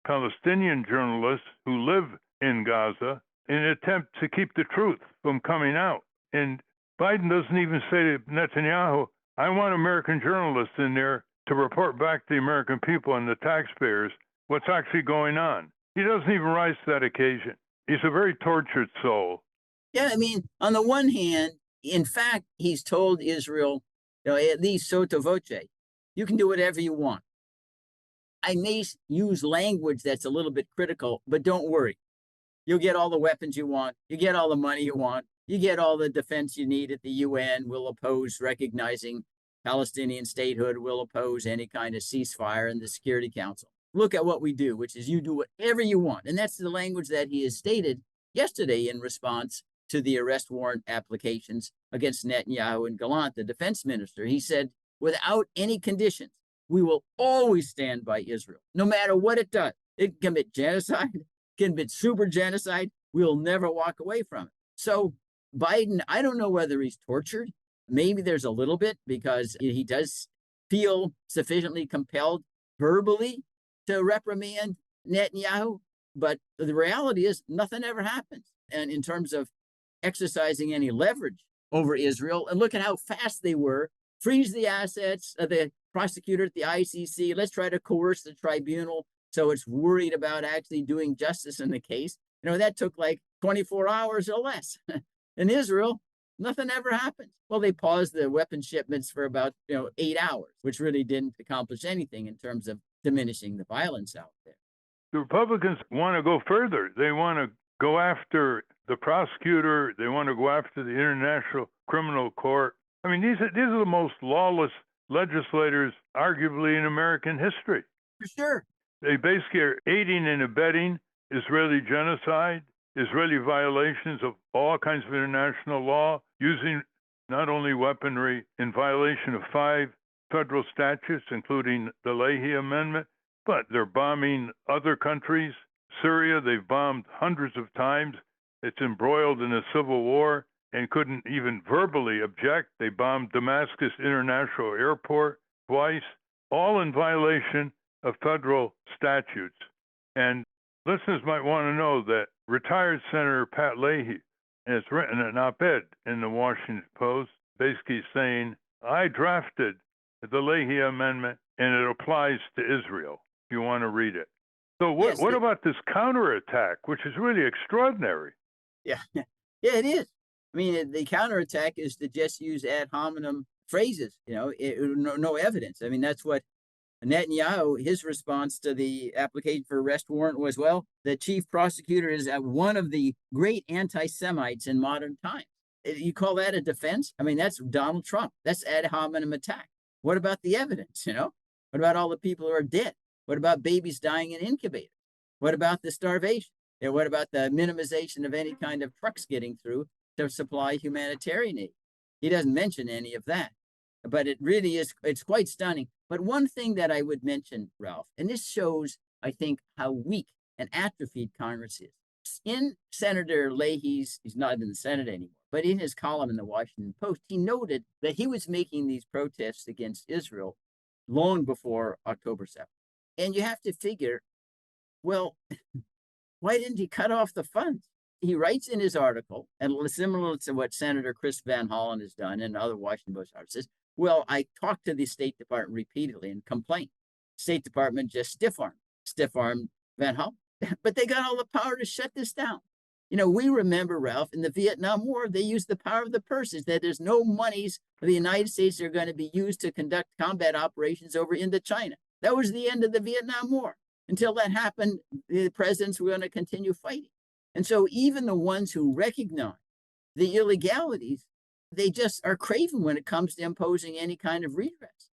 Palestinian journalists who live in Gaza in an attempt to keep the truth from coming out. And Biden doesn't even say to Netanyahu, I want American journalists in there to report back to the American people and the taxpayers what's actually going on. He doesn't even rise to that occasion. He's a very tortured soul. Yeah, I mean, on the one hand, in fact, he's told Israel, at least sotto voce, you can do whatever you want. I may use language that's a little bit critical, but don't worry. You'll get all the weapons you want. You get all the money you want. You get all the defense you need at the UN. We'll oppose recognizing Palestinian statehood. We'll oppose any kind of ceasefire in the Security Council. Look at what we do, which is you do whatever you want. And that's the language that he has stated yesterday in response to the arrest warrant applications against Netanyahu and Gallant, the defense minister. He said, without any conditions, we will always stand by Israel, no matter what it does. It can commit genocide, can commit super genocide. We'll never walk away from it. So Biden, I don't know whether he's tortured. Maybe there's a little bit because he does feel sufficiently compelled verbally to reprimand Netanyahu. But the reality is nothing ever happens. And in terms of exercising any leverage over Israel, and look at how fast they were, freeze the assets of the prosecutor at the ICC. Let's try to coerce the tribunal so it's worried about actually doing justice in the case. That took like 24 hours or less. In Israel, nothing ever happened. Well, they paused the weapon shipments for about 8 hours, which really didn't accomplish anything in terms of diminishing the violence out there. The Republicans want to go further. They want to go after the prosecutor. They want to go after the International Criminal Court. I mean, these are the most lawless legislators, arguably, in American history. For sure. They basically are aiding and abetting Israeli genocide, Israeli violations of all kinds of international law, using not only weaponry in violation of 5 federal statutes, including the Leahy Amendment, but they're bombing other countries. Syria, they've bombed hundreds of times. It's embroiled in a civil war and couldn't even verbally object. They bombed Damascus International Airport twice, all in violation of federal statutes. And listeners might want to know that retired Senator Pat Leahy has written an op-ed in the Washington Post basically saying, I drafted the Leahy Amendment and it applies to Israel, if you want to read it. So what about this counterattack, which is really extraordinary? Yeah, yeah, it is. I mean, the counterattack is to just use ad hominem phrases, no evidence. I mean, that's what Netanyahu, his response to the application for arrest warrant was, well, the chief prosecutor is one of the great anti-Semites in modern times. You call that a defense? I mean, that's Donald Trump. That's ad hominem attack. What about the evidence, What about all the people who are dead? What about babies dying in incubators? What about the starvation? What about the minimization of any kind of trucks getting through to supply humanitarian aid? He doesn't mention any of that. But it really is, it's quite stunning. But one thing that I would mention, Ralph, and this shows, I think, how weak and atrophied Congress is. In Senator Leahy's, he's not in the Senate anymore, but in his column in the Washington Post, he noted that he was making these protests against Israel long before October 7th. And you have to figure, well, why didn't he cut off the funds? He writes in his article, and similar to what Senator Chris Van Hollen has done and other Washington Post articles, says, well, I talked to the State Department repeatedly and complained. State Department just stiff-armed Van Hollen. But they got all the power to shut this down. We remember, Ralph, in the Vietnam War, they used the power of the purses, that there's no monies for the United States that are going to be used to conduct combat operations over Indochina. That was the end of the Vietnam War. Until that happened, the presidents were going to continue fighting. And so even the ones who recognize the illegalities, they just are craven when it comes to imposing any kind of redress.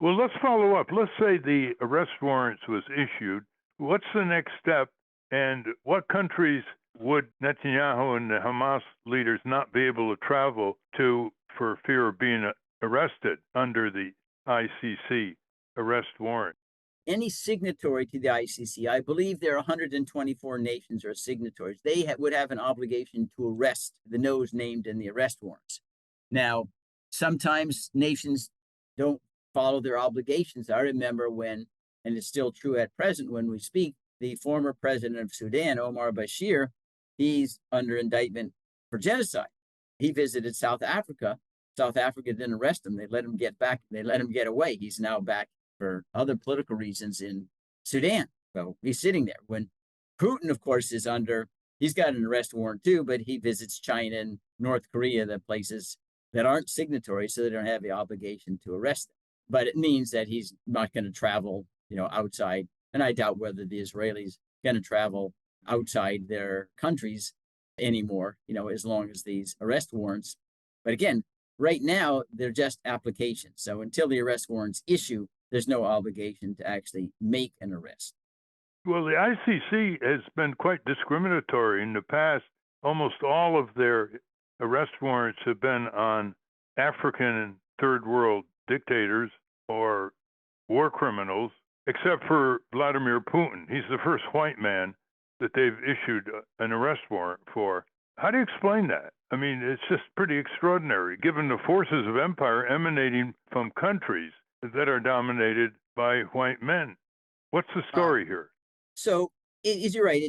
Well, let's follow up. Let's say the arrest warrants was issued. What's the next step? And what countries would Netanyahu and the Hamas leaders not be able to travel to for fear of being arrested under the ICC arrest warrant? Any signatory to the ICC, I believe there are 124 nations or signatories. They would have an obligation to arrest those named in the arrest warrants. Now, sometimes nations don't follow their obligations. I remember when, and it's still true at present when we speak, the former president of Sudan, Omar Bashir, he's under indictment for genocide. He visited South Africa. South Africa didn't arrest him. They let him get back. They let him get away. He's now back for other political reasons in Sudan. So he's sitting there. When Putin, of course, he's got an arrest warrant too, but he visits China and North Korea, the places that aren't signatories, so they don't have the obligation to arrest them. But it means that he's not going to travel, outside. And I doubt whether the Israelis are going to travel outside their countries anymore, as long as these arrest warrants. But again, right now, they're just applications. So until the arrest warrants issue, there's no obligation to actually make an arrest. Well, the ICC has been quite discriminatory in the past. Almost all of their arrest warrants have been on African and third world dictators or war criminals, except for Vladimir Putin. He's the first white man that they've issued an arrest warrant for. How do you explain that? I mean, it's just pretty extraordinary, given the forces of empire emanating from countries that are dominated by white men. What's the story here? So you're right.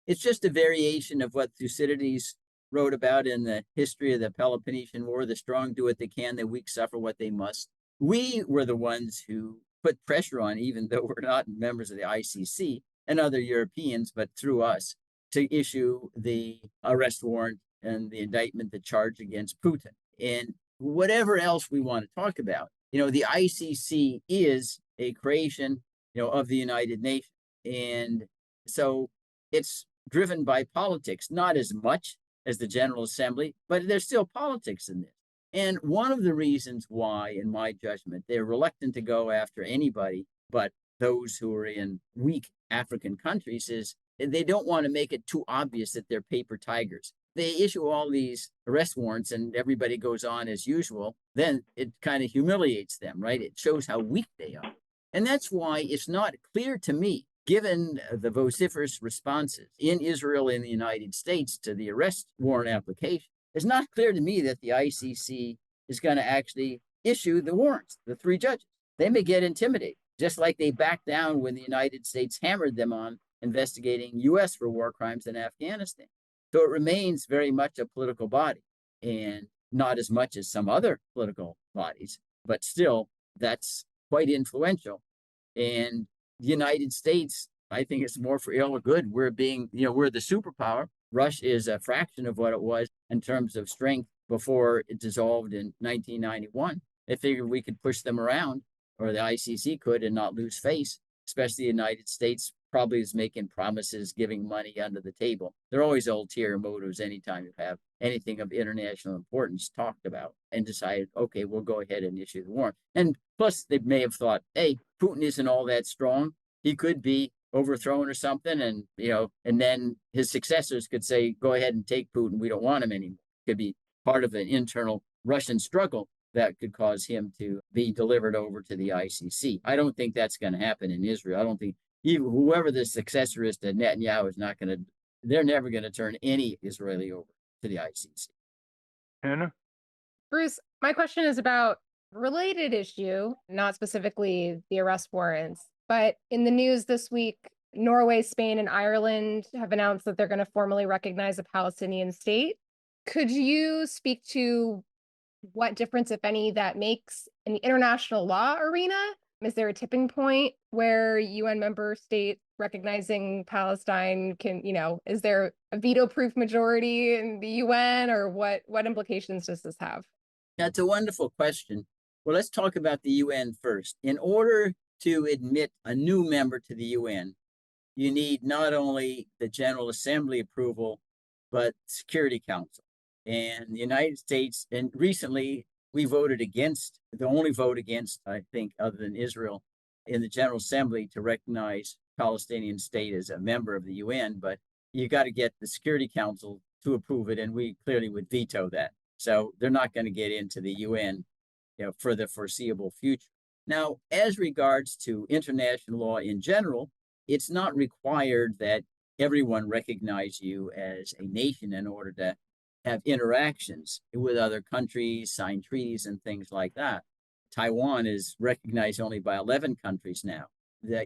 It's just a variation of what Thucydides wrote about in the history of the Peloponnesian War. The strong do what they can, the weak suffer what they must. We were the ones who put pressure on, even though we're not members of the ICC and other Europeans, but through us, to issue the arrest warrant and the indictment, the charge against Putin. And whatever else we want to talk about, the ICC is a creation of the United Nations. And so it's driven by politics, not as much as the General Assembly, but there's still politics in this. And one of the reasons why, in my judgment, they're reluctant to go after anybody but those who are in weak African countries is they don't want to make it too obvious that they're paper tigers. They issue all these arrest warrants and everybody goes on as usual, then it kind of humiliates them, right? It shows how weak they are. And that's why it's not clear to me, given the vociferous responses in Israel and the United States to the arrest warrant application, it's not clear to me that the ICC is going to actually issue the warrants, the three judges. They may get intimidated, just like they backed down when the United States hammered them on investigating U.S. for war crimes in Afghanistan. So it remains very much a political body, and not as much as some other political bodies, but still that's quite influential. And the United States, I think it's more for ill or good. We're the superpower. Russia is a fraction of what it was in terms of strength before it dissolved in 1991. They figured we could push them around, or the ICC could, and not lose face, especially the United States probably is making promises, giving money under the table. They're always ulterior motives anytime you have anything of international importance talked about and decided, okay, we'll go ahead and issue the warrant. And plus, they may have thought, hey, Putin isn't all that strong. He could be overthrown or something. And, and then his successors could say, go ahead and take Putin. We don't want him anymore. It could be part of an internal Russian struggle that could cause him to be delivered over to the ICC. I don't think that's going to happen in Israel. I don't think whoever the successor is to Netanyahu they're never going to turn any Israeli over to the ICC. Hannah? Bruce, my question is about a related issue, not specifically the arrest warrants, but in the news this week, Norway, Spain, and Ireland have announced that they're going to formally recognize a Palestinian state. Could you speak to what difference, if any, that makes in the international law arena? Is there a tipping point where UN member state recognizing Palestine is there a veto-proof majority in the UN, or what implications does this have? That's a wonderful question. Well, let's talk about the UN first. In order to admit a new member to the UN, you need not only the General Assembly approval, but Security Council. And the United States, and recently we voted against, the only vote against, I think, other than Israel, in the General Assembly to recognize Palestinian state as a member of the UN, but you got to get the Security Council to approve it, and we clearly would veto that. So they're not going to get into the UN, for the foreseeable future. Now, as regards to international law in general, it's not required that everyone recognize you as a nation in order to have interactions with other countries, sign treaties and things like that. Taiwan is recognized only by 11 countries now.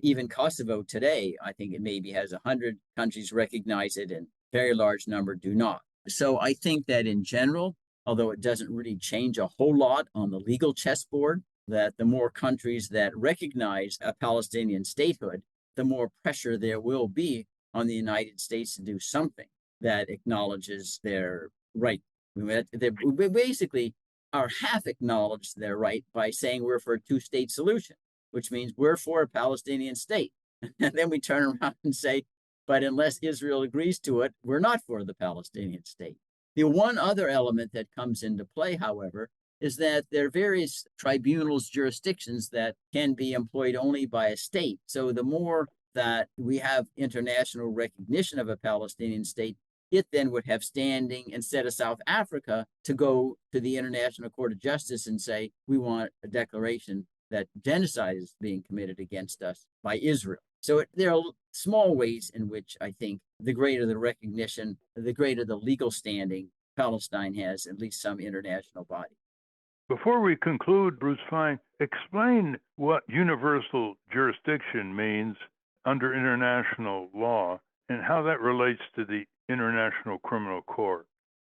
Even Kosovo today, I think it maybe has 100 countries recognize it, and a very large number do not. So I think that in general, although it doesn't really change a whole lot on the legal chessboard, that the more countries that recognize a Palestinian statehood, the more pressure there will be on the United States to do something that acknowledges their right. They basically are half acknowledged their right by saying we're for a two-state solution, which means we're for a Palestinian state. And then we turn around and say, but unless Israel agrees to it, we're not for the Palestinian state. The one other element that comes into play, however, is that there are various tribunals, jurisdictions that can be employed only by a state. So the more that we have international recognition of a Palestinian state, it then would have standing, instead of South Africa, to go to the International Court of Justice and say, we want a declaration that genocide is being committed against us by Israel. So there are small ways in which I think the greater the recognition, the greater the legal standing Palestine has, at least some international body. Before we conclude, Bruce Fein, explain what universal jurisdiction means under international law and how that relates to the International Criminal Court.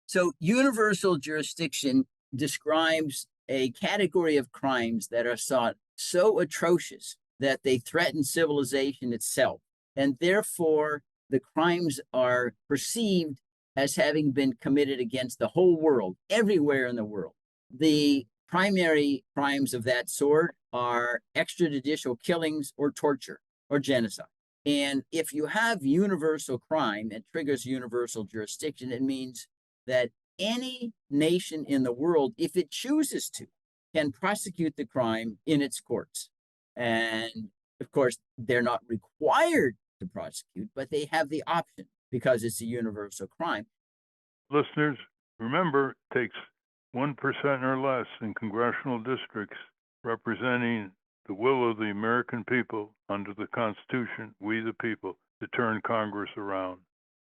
So universal jurisdiction describes a category of crimes that are sought so atrocious that they threaten civilization itself. And therefore, the crimes are perceived as having been committed against the whole world, everywhere in the world. The primary crimes of that sort are extrajudicial killings or torture or genocide. And if you have universal crime that triggers universal jurisdiction, it means that any nation in the world, if it chooses to, can prosecute the crime in its courts. And of course, they're not required to prosecute, but they have the option because it's a universal crime. Listeners, remember, it takes 1% or less in congressional districts representing the will of the American people under the Constitution, we the people, to turn Congress around.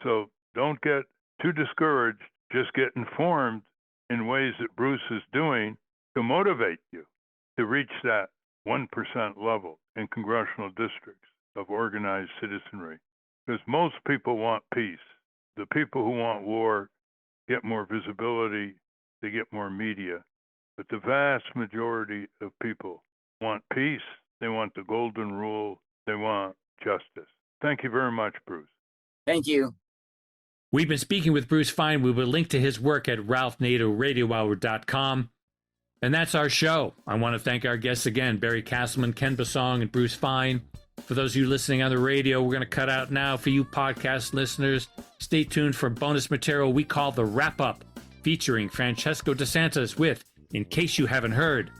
So don't get too discouraged. Just get informed in ways that Bruce is doing to motivate you to reach that 1% level in congressional districts of organized citizenry. Because most people want peace. The people who want war get more visibility, they get more media. But the vast majority of people want peace, they want the golden rule, they want justice. Thank you very much, Bruce. Thank you. We've been speaking with Bruce Fein. We will link to his work at ralphnaderradiohour.com. And that's our show. I want to thank our guests again, Barry Castleman, Ken Bossong, and Bruce Fein. For those of you listening on the radio, we're going to cut out now. For you podcast listeners, stay tuned for bonus material we call The Wrap-Up, featuring Francesco DeSantis with In Case You Haven't Heard.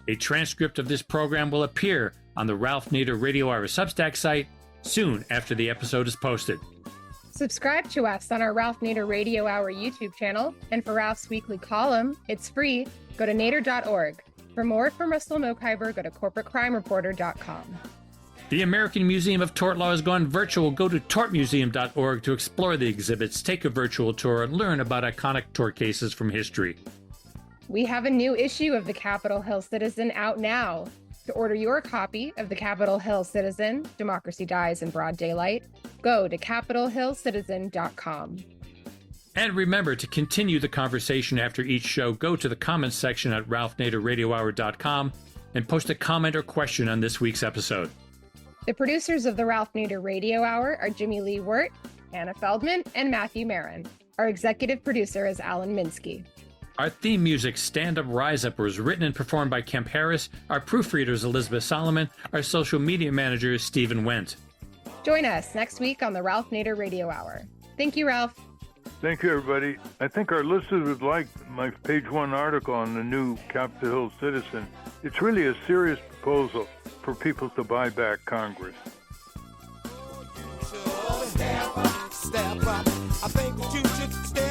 A transcript of this program will appear on the Ralph Nader Radio Hour Substack site soon after the episode is posted. Subscribe to us on our Ralph Nader Radio Hour YouTube channel, and for Ralph's weekly column, it's free. Go to nader.org. For more from Russell Mokhiber, go to corporatecrimereporter.com. The American Museum of Tort Law has gone virtual. Go to tortmuseum.org to explore the exhibits, take a virtual tour, and learn about iconic tort cases from history. We have a new issue of the Capitol Hill Citizen out now. To order your copy of the Capitol Hill Citizen, Democracy Dies in Broad Daylight, go to capitolhillcitizen.com. And remember, to continue the conversation after each show, go to the comments section at ralphnaderradiohour.com and post a comment or question on this week's episode. The producers of the Ralph Nader Radio Hour are Jimmy Lee Wirt, Anna Feldman, and Matthew Marin. Our executive producer is Alan Minsky. Our theme music, Stand Up, Rise Up, was written and performed by Kemp Harris. Our proofreader is Elizabeth Solomon. Our social media manager is Stephen Wendt. Join us next week on the Ralph Nader Radio Hour. Thank you, Ralph. Thank you, everybody. I think our listeners would like my page one article on the new Capitol Hill Citizen. It's really a serious proposal for people to buy back Congress. Step up. I think that you should step